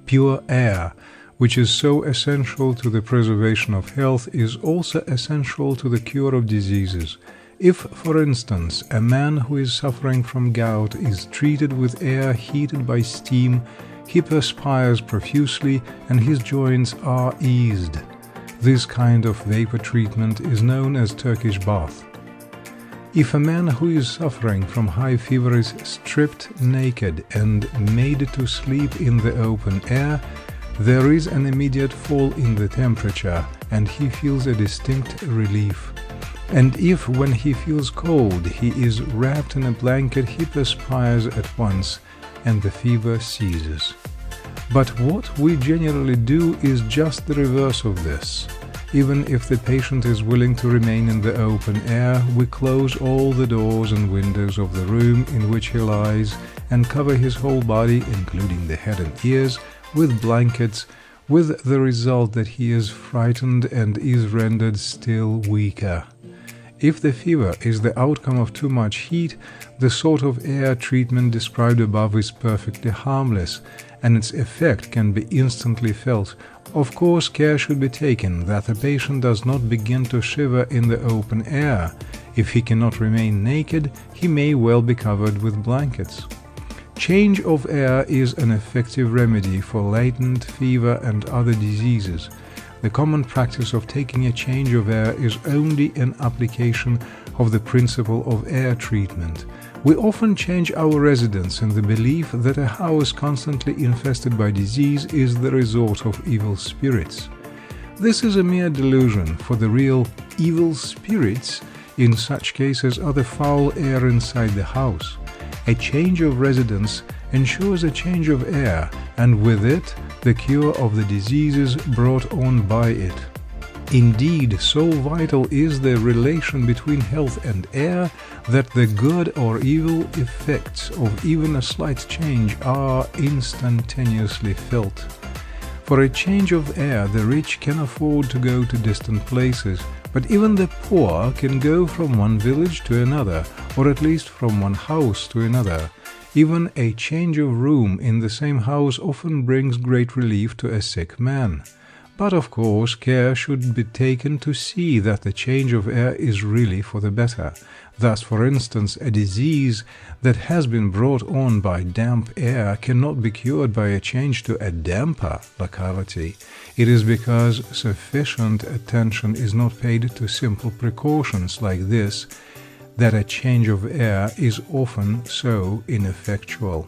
Pure air, which is so essential to the preservation of health, is also essential to the cure of diseases. If, for instance, a man who is suffering from gout is treated with air heated by steam, he perspires profusely and his joints are eased. This kind of vapor treatment is known as Turkish bath. If a man who is suffering from high fever is stripped naked and made to sleep in the open air, there is an immediate fall in the temperature and he feels a distinct relief. And if, when he feels cold, he is wrapped in a blanket, he perspires at once and the fever ceases. But what we generally do is just the reverse of this. Even if the patient is willing to remain in the open air, we close all the doors and windows of the room in which he lies and cover his whole body, including the head and ears, with blankets, with the result that he is frightened and is rendered still weaker. If the fever is the outcome of too much heat, the sort of air treatment described above is perfectly harmless, and its effect can be instantly felt. Of course, care should be taken that the patient does not begin to shiver in the open air. If he cannot remain naked, he may well be covered with blankets. Change of air is an effective remedy for latent fever and other diseases. The common practice of taking a change of air is only an application of the principle of air treatment. We often change our residence in the belief that a house constantly infested by disease is the resort of evil spirits. This is a mere delusion, for the real evil spirits in such cases are the foul air inside the house. A change of residence ensures a change of air, and with it, the cure of the diseases brought on by it. Indeed, so vital is the relation between health and air that the good or evil effects of even a slight change are instantaneously felt. For a change of air, the rich can afford to go to distant places, but even the poor can go from one village to another, or at least from one house to another. Even a change of room in the same house often brings great relief to a sick man. But of course, care should be taken to see that the change of air is really for the better. Thus, for instance, a disease that has been brought on by damp air cannot be cured by a change to a damper locality. It is because sufficient attention is not paid to simple precautions like this that a change of air is often so ineffectual.